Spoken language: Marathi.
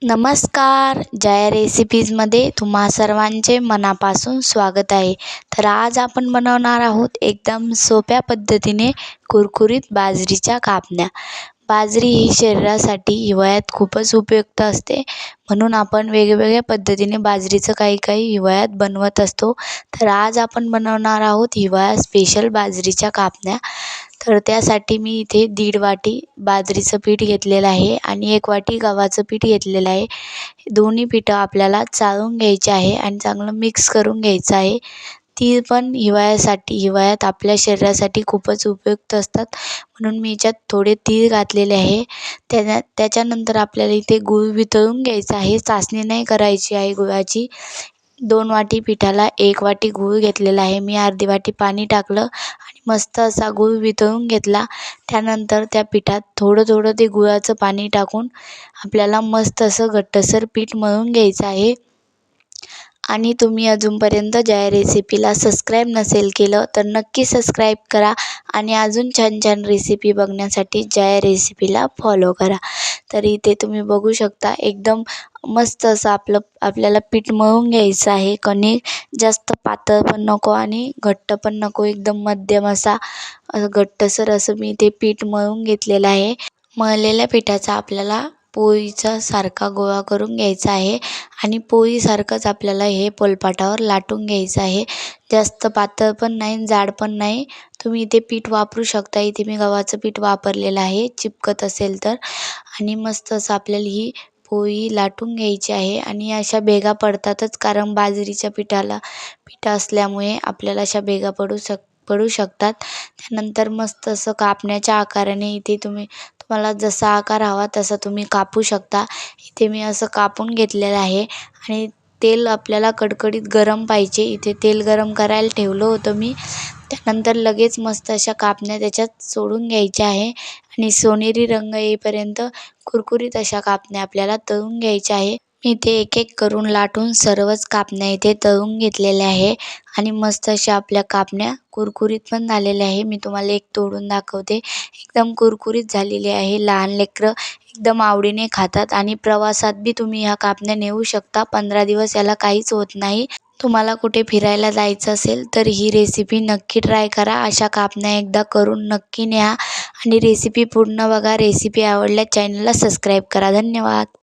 नमस्कार, जया रेसिपीजमध्ये तुम्हा सर्वांचे मनापासून स्वागत आहे. तर आज आपण बनवणार आहोत एकदम सोप्या पद्धतीने कुरकुरीत बाजरीच्या कापण्या. बाजरी ही शरीरासाठी हिवाळ्यात खूपच उपयुक्त असते, म्हणून आपण वेगवेगळ्या पद्धतीने बाजरीचं काही काही हिवाळ्यात बनवत असतो. तर आज आपण बनवणार आहोत हिवाळा स्पेशल बाजरीच्या कापण्या. तर त्यासाठी मी इथे 1.5 वाटी बाजरीचं पीठ घेतलेलं आहे आणि 1 वाटी गव्हाचं पीठ घेतलेलं आहे. दोन्ही पिठं आपल्याला चाळून घ्यायचे आहे आणि चांगलं मिक्स करून घ्यायचं आहे. तीळ पण हिवाळ्यात आपल्या शरीरासाठी खूपच उपयुक्त असतात, म्हणून मी याच्यात थोडे तीळ घातलेले आहे. त्याच्यानंतर आपल्याला इथे गूळ वितळून घ्यायचा आहे. चासणी नाही करायची आहे गुळाची. 2 वाटी पिठाला 1 वाटी गूळ घेतलेला आहे. मी अर्धी वाटी पाणी टाकलं आणि मस्त असा गूळ वितळून घेतला. त्यानंतर त्या पिठात थोडं थोडं ते गुळाचं पाणी टाकून आपल्याला मस्त असं घट्टसर पीठ मळून घ्यायचं आहे. आणि तुम्ही अजूनपर्यंत जया रेसिपीला सबस्क्राईब नसेल केलं तर नक्की सबस्क्राईब करा आणि अजून छान छान रेसिपी बघण्यासाठी जया रेसिपीला फॉलो करा. तर इथे तुम्ही बघू शकता एकदम मस्त असं आपल्याला पीठ मळून घ्यायचं आहे. कणिक जास्त पातळ पण नको आणि घट्ट पण नको, एकदम मध्यम असा घट्टसर असं मी ते पीठ मळून घेतलेलं आहे. मळलेल्या पिठाचा आपल्याला पोळीचा सारखा गोळा करून घ्यायचा आहे आणि पोळीसारखंच आपल्याला हे पोलपाटावर लाटून घ्यायचं आहे. जास्त पातळ पण नाही, जाड पण नाही. तुम्ही इथे पीठ वापरू शकता. इथे मी गव्हाचं पीठ वापरलेलं आहे, चिपकत असेल तर. आणि मस्त असं आपल्याला ही पोळी लाटून घ्यायची आहे आणि अशा भेगा पडतातच, कारण बाजरीच्या पीठ असल्यामुळे आपल्याला अशा भेगा पडू शकतात. त्यानंतर मस्त असं कापण्याच्या आकाराने इथे तुम्हाला जसा आकार हवा तसा तुम्ही कापू शकता. इथे मी असं कापून घेतलेलं आहे आणि तेल आपल्याला कडकडीत गरम पाहिजे. इथे तेल गरम करायला ठेवलं होतं मी. त्यानंतर लगेच मस्त अशा कापण्या त्याच्यात सोडून घ्यायच्या आहे आणि सोनेरी रंग येईपर्यंत कुरकुरीत अशा कापण्या आपल्याला तळून घ्यायच्या आहे. मी इथे एक एक करून लाटून सर्वच कापण्या इथे तळून घेतलेल्या आहे आणि मस्त अशा आपल्या कापण्या कुरकुरीत पण झालेल्या आहे. मी तुम्हाला एक तोडून दाखवते. एकदम कुरकुरीत झालेली आहे. लहान लेकरं एकदम आवडीने खातात आणि प्रवासात बी तुम्ही ह्या कापण्या नेऊ शकता. 15 दिवस याला काहीच होत नाही. तुम्हाला कुठे फिरायला जायचं असेल तर ही रेसिपी नक्की ट्राय करा. अशा कापण्या एकदा करून नक्की न्या आणि रेसिपी पूर्ण बघा. रेसिपी आवडल्यास चॅनलला सबस्क्राईब करा. धन्यवाद.